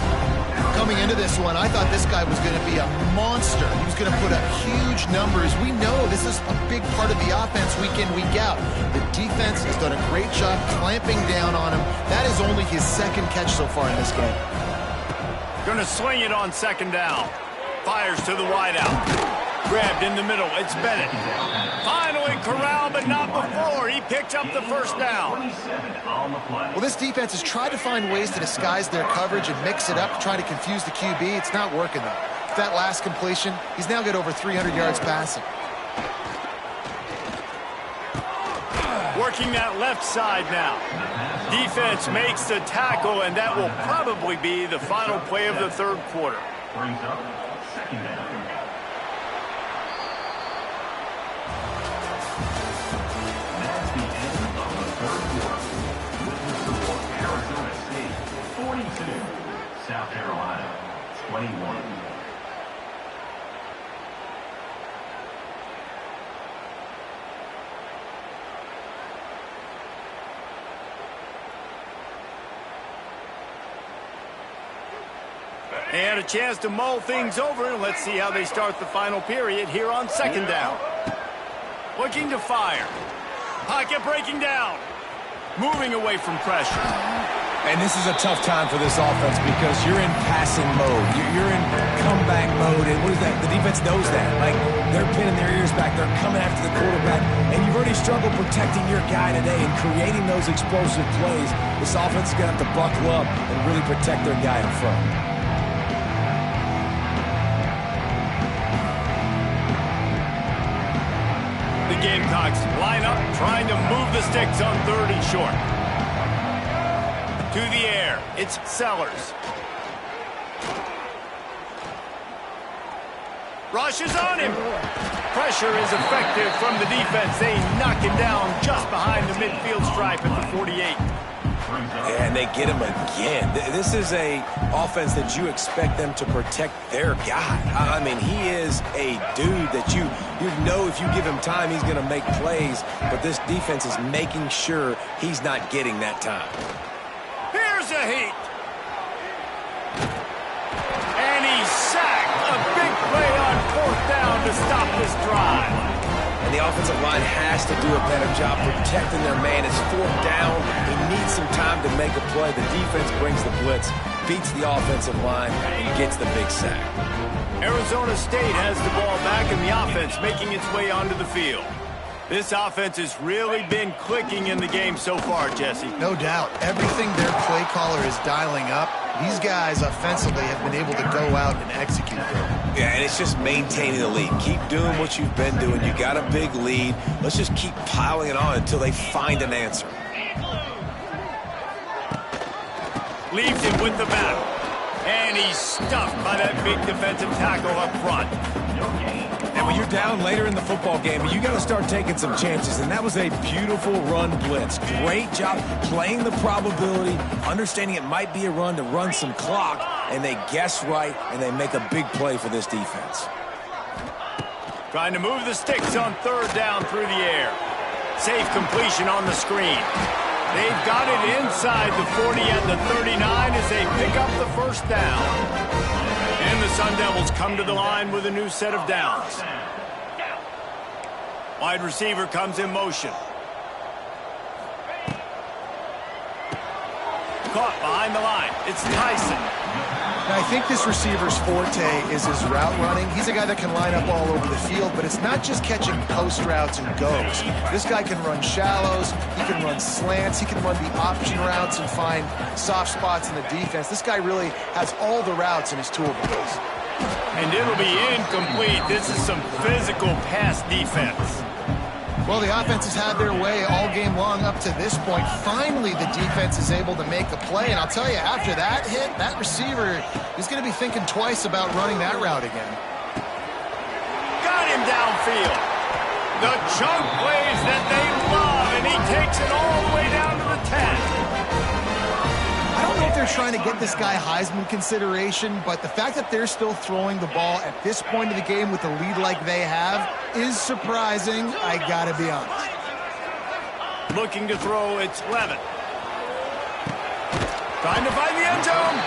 Coming into this one, I thought this guy was going to be a monster. He was going to put up huge numbers. We know this is a big part of the offense week in, week out. The defense has done a great job clamping down on him. That is only his second catch so far in this game. Going to swing it on second down. Fires to the wideout. Grabbed in the middle. It's Bennett. Finally corralled, but not before. He picked up the first down. Well, this defense has tried to find ways to disguise their coverage and mix it up, trying to confuse the QB. It's not working, though. That last completion, he's now got over 300 yards passing. Working that left side now. Defense makes the tackle, and that will probably be the final play of the third quarter. Brings up second down. That's the end of the third quarter. With the score, Arizona State 42, South Carolina 21. And a chance to mull things over. Let's see how they start the final period here on second down. Looking to fire. Pocket breaking down. Moving away from pressure. And this is a tough time for this offense because you're in passing mode. You're in comeback mode. And what is that? The defense knows that. Like, they're pinning their ears back. They're coming after the quarterback. And you've already struggled protecting your guy today and creating those explosive plays. This offense is going to have to buckle up and really protect their guy in front. The Gamecocks line up, trying to move the sticks on third and short. To the air, it's Sellers. Rushes on him. Pressure is effective from the defense. They knock him down just behind the midfield stripe at the 48. And they get him again. This is a offense that you expect them to protect their guy. I mean, he is a dude that you know if you give him time, he's going to make plays. But this defense is making sure he's not getting that time. Here's a heat. And he's sacked. A big play on fourth down to stop this drive. And the offensive line has to do a better job protecting their man. It's fourth down. He needs some time to make a play. The defense brings the blitz, beats the offensive line, and gets the big sack. Arizona State has the ball back, and the offense making its way onto the field. This offense has really been clicking in the game so far, Jesse. No doubt. Everything their play caller is dialing up, these guys offensively have been able to go out and execute them. Yeah, and it's just maintaining the lead. Keep doing what you've been doing. You got a big lead. Let's just keep piling it on until they find an answer. Leaves him with the battle. And he's stuffed by that big defensive tackle up front. And when you're down later in the football game, you got to start taking some chances. And that was a beautiful run blitz. Great job playing the probability, understanding it might be a run to run some clock, and they guess right, and they make a big play for this defense. Trying to move the sticks on third down through the air. Safe completion on the screen. They've got it inside the 40 at the 39 as they pick up the first down. And the Sun Devils come to the line with a new set of downs. Wide receiver comes in motion. Caught behind the line. It's Tyson. Now, I think this receiver's forte is his route running. He's a guy that can line up all over the field, but it's not just catching post routes and goes. This guy can run shallows, he can run slants, he can run the option routes and find soft spots in the defense. This guy really has all the routes in his toolbox. And it'll be incomplete. This is some physical pass defense. Well, the offense has had their way all game long up to this point. Finally, the defense is able to make a play. And I'll tell you, after that hit, that receiver is going to be thinking twice about running that route again. Got him downfield. The chunk plays that they love, and he takes it all the way down to the 10. I don't know if they're trying to get this guy Heisman consideration, but the fact that they're still throwing the ball at this point of the game with a lead like they have is surprising, I gotta be honest. Looking to throw, it's Levitt. Trying to find the end zone.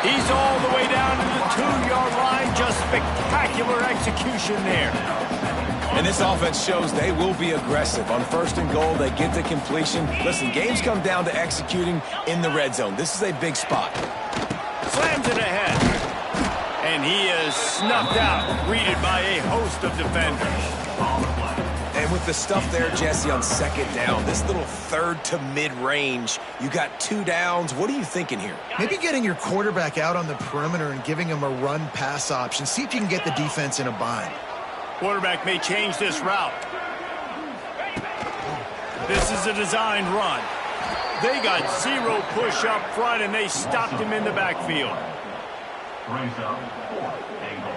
He's all the way down to the 2-yard line. Just spectacular execution there. And this offense shows they will be aggressive. On 1st and goal, they get the completion. Listen, games come down to executing in the red zone. This is a big spot. Slams it ahead. And he is snuffed out, greeted by a host of defenders. And with the stuff there, Jesse, on 2nd down, this little 3rd to mid-range, you got 2 downs. What are you thinking here? Maybe getting your quarterback out on the perimeter and giving him a run-pass option. See if you can get the defense in a bind. Quarterback may change this route. This is a designed run. They got 0 push up front, and they stopped him in the backfield. Brings up 4th and goal.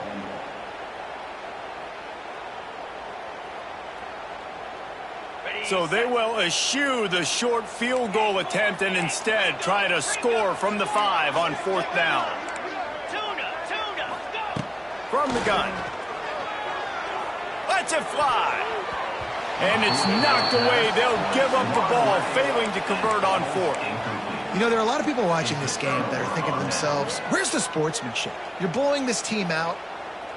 So they will eschew the short field goal attempt and instead try to score from the 5 on 4th down. From the gun. Lets it fly. And it's knocked away. They'll give up the ball, failing to convert on 4th. You know, there are a lot of people watching this game that are thinking to themselves, where's the sportsmanship? You're blowing this team out.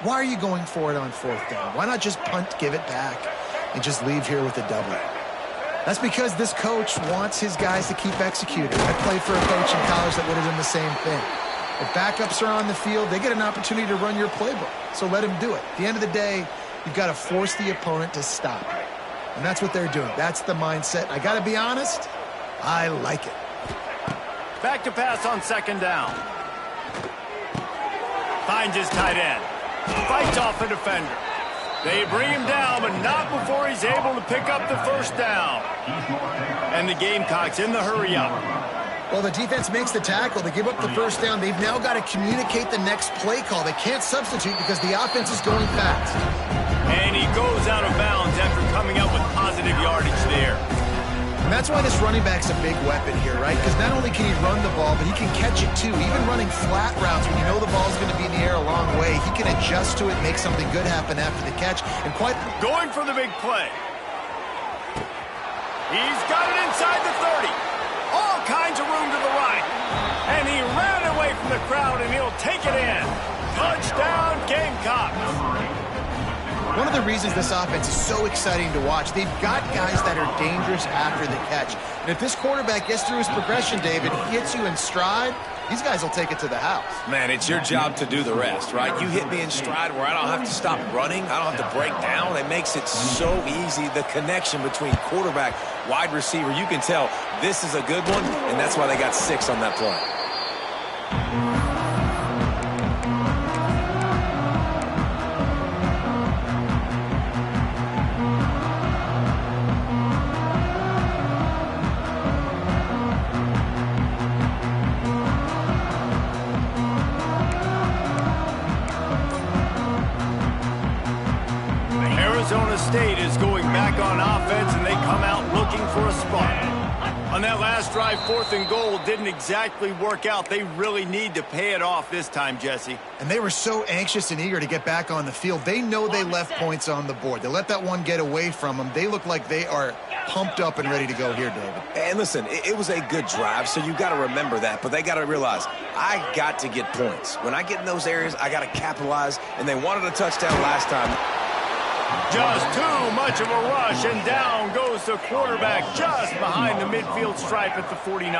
Why are you going for it on 4th down? Why not just punt, give it back, and just leave here with a W? That's because this coach wants his guys to keep executing. I played for a coach in college that would have done the same thing. If backups are on the field, they get an opportunity to run your playbook. So let them do it. At the end of the day, you've got to force the opponent to stop. And that's what they're doing. That's the mindset. I got to be honest, I like it. Back to pass on 2nd down. Finds his tight end. Fights off a defender. They bring him down, but not before he's able to pick up the 1st down. And the Gamecocks in the hurry up. Well, the defense makes the tackle. They give up the 1st down. They've now got to communicate the next play call. They can't substitute because the offense is going fast. And he goes out of bounds after coming up with positive yardage there. And that's why this running back's a big weapon here, right? Because not only can he run the ball, but he can catch it too. Even running flat routes when you know the ball's going to be in the air a long way, he can adjust to it, make something good happen after the catch. And quite going for the big play. He's got it inside the 30. All kinds of room to the right. And he ran away from the crowd, and he'll take it in. Touchdown, Gamecocks. One of the reasons this offense is so exciting to watch, they've got guys that are dangerous after the catch. And if this quarterback gets through his progression, David, he hits you in stride, these guys will take it to the house. Man, it's your job to do the rest, right? You hit me in stride where I don't have to stop running. I don't have to break down. It makes it so easy. The connection between quarterback, wide receiver, you can tell this is a good one, and that's why they got 6 on that play. Arizona State is going back on offense, and they come out looking for a spark. On that last drive, 4th and goal didn't exactly work out. They really need to pay it off this time, Jesse. And they were so anxious and eager to get back on the field. They know they left points on the board. They let that one get away from them. They look like they are pumped up and ready to go here, David. And listen, it was a good drive, so you got to remember that. But they got to realize, I got to get points. When I get in those areas, I got to capitalize. And they wanted a touchdown last time. Just too much of a rush, and down goes the quarterback just behind the midfield stripe at the 49.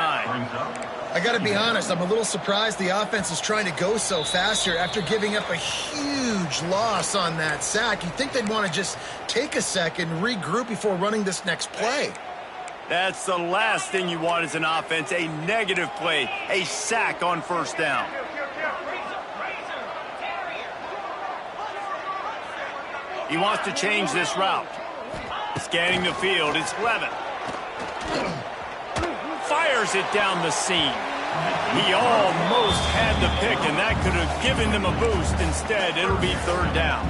I got to be honest, I'm a little surprised the offense is trying to go so fast here after giving up a huge loss on that sack. You'd think they'd want to just take a second, regroup before running this next play. That's the last thing you want as an offense, a negative play, a sack on first down. He wants to change this route. Scanning the field, it's Levin. Fires it down the seam. He almost had the pick, and that could have given them a boost. Instead, it'll be third down.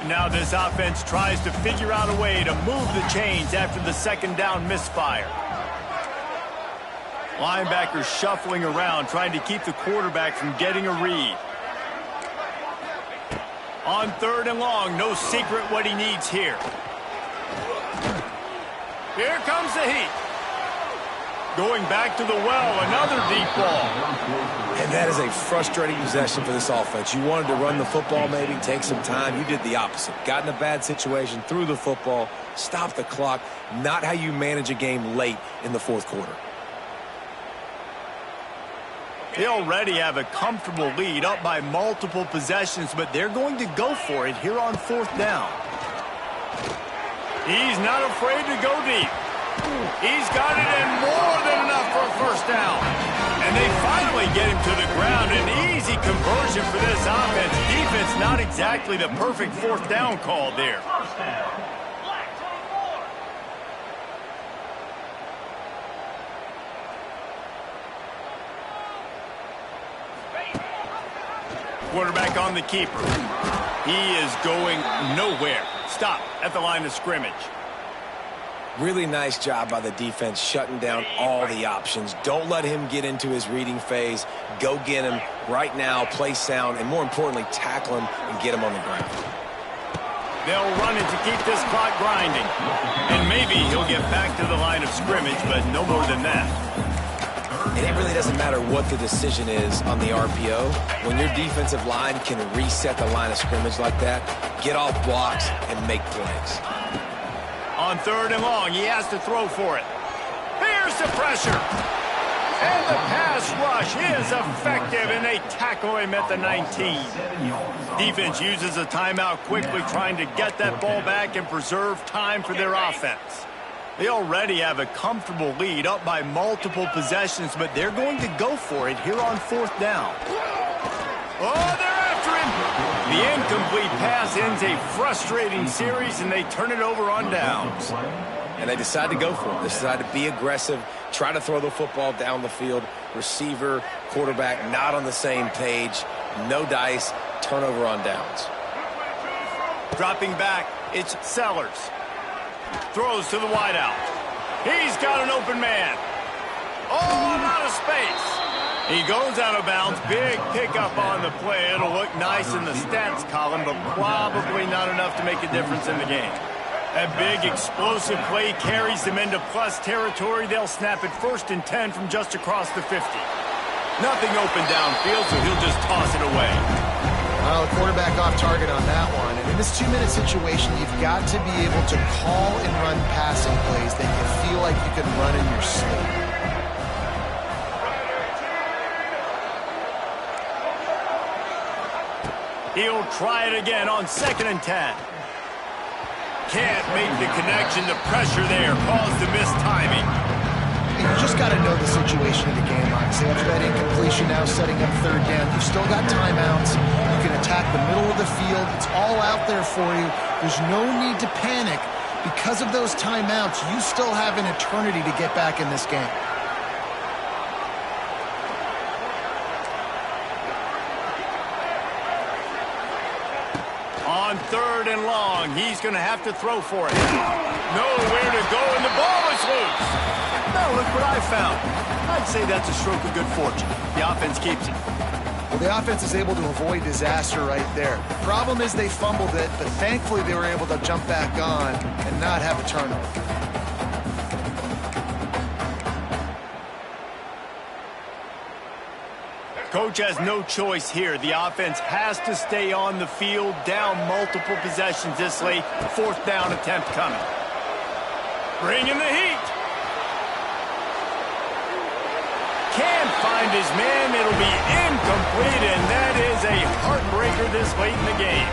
Now this offense tries to figure out a way to move the chains after the second down misfire. Linebackers shuffling around, trying to keep the quarterback from getting a read. On third and long, no secret what he needs here. Here comes the heat. Going back to the well, another deep ball. And that is a frustrating possession for this offense. You wanted to run the football, maybe take some time. You did the opposite. Got in a bad situation, threw the football, stopped the clock. Not how you manage a game late in the fourth quarter. They already have a comfortable lead, up by multiple possessions, but they're going to go for it here on fourth down. He's not afraid to go deep. He's got it, and more than enough for a first down. And they finally get him to the ground. An easy conversion for this offense. Defense not exactly the perfect fourth down call there. Quarterback on the keeper. He is going nowhere. Stop at the line of scrimmage. Really nice job by the defense shutting down all the options. Don't let him get into his reading phase. Go get him right now, play sound, and more importantly, tackle him and get him on the ground. They'll run it to keep this clock grinding. And maybe he'll get back to the line of scrimmage, but no more than that. And it really doesn't matter what the decision is on the RPO. When your defensive line can reset the line of scrimmage like that, get off blocks and make plays. On third and long, he has to throw for it. Here's the pressure. And the pass rush is effective, and they tackle him at the 19. Defense uses a timeout quickly, trying to get that ball back and preserve time for their offense. They already have a comfortable lead, up by multiple possessions, but they're going to go for it here on fourth down. Oh, they're after him. The incomplete pass ends a frustrating series, and they turn it over on downs. And they decide to go for it. They decide to be aggressive, try to throw the football down the field. Receiver, quarterback, not on the same page. No dice, turnover on downs. Dropping back, it's Sellers. Throws to the wideout. He's got an open man. Oh, I'm out of space. He goes out of bounds. Big pickup on the play. It'll look nice in the stats column, but probably not enough to make a difference in the game. That big explosive play carries them into plus territory. They'll snap it 1st and 10 from just across the 50. Nothing open downfield, so he'll just toss it away. Well, the quarterback off target on that one. And in this 2-minute situation, you've got to be able to call and run passing plays that you feel like you can run in your sleep. He'll try it again on 2nd and 10. Can't make the connection. The pressure there caused the missed timing. You just got to know the situation of the game, honestly. After that incompletion, now setting up third down, you've still got timeouts. You can attack the middle of the field. It's all out there for you. There's no need to panic. Because of those timeouts, you still have an eternity to get back in this game. On 3rd and long, he's going to have to throw for it. Nowhere to go, and the ball is loose. Now look what I found. I'd say that's a stroke of good fortune. The offense keeps it. Well, the offense is able to avoid disaster right there. The problem is they fumbled it, but thankfully they were able to jump back on and not have a turnover. Coach has no choice here. The offense has to stay on the field, down multiple possessions this late. Fourth down attempt coming. Bringing the heat. Can't find his man. It'll be incomplete, and that is a heartbreaker this late in the game.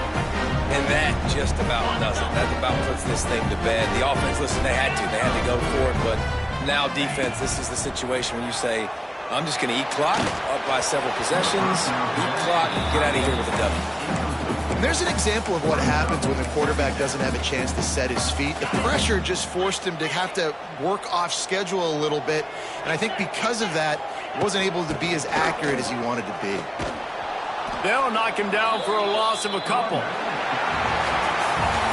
And that just about does it. That about puts this thing to bed. The offense, listen, they had to go for it, but now defense, this is the situation when you say, I'm just going to eat clock, up by several possessions, eat clock, get out of here with a W. And there's an example of what happens when the quarterback doesn't have a chance to set his feet. The pressure just forced him to have to work off schedule a little bit, and I think because of that, wasn't able to be as accurate as he wanted to be. They'll knock him down for a loss of a couple.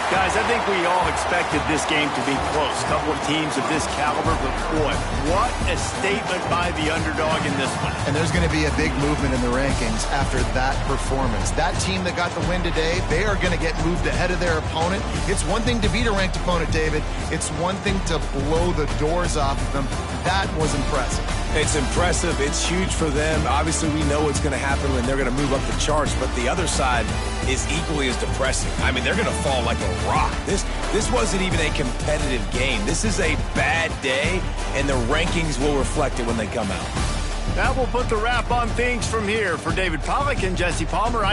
Guys, I think we all expected this game to be close. Couple of teams of this caliber, but boy, what a statement by the underdog in this one. And there's going to be a big movement in the rankings after that performance. That team that got the win today, they are going to get moved ahead of their opponent. It's one thing to beat a ranked opponent, David. It's one thing to blow the doors off of them. That was impressive. It's impressive. It's huge for them. Obviously, we know what's going to happen when they're going to move up the charts, but the other side is equally as depressing. I mean, they're going to fall like a rock. This wasn't even a competitive game. This is a bad day, and the rankings will reflect it when they come out. That will put the wrap on things from here. For David Pollack and Jesse Palmer,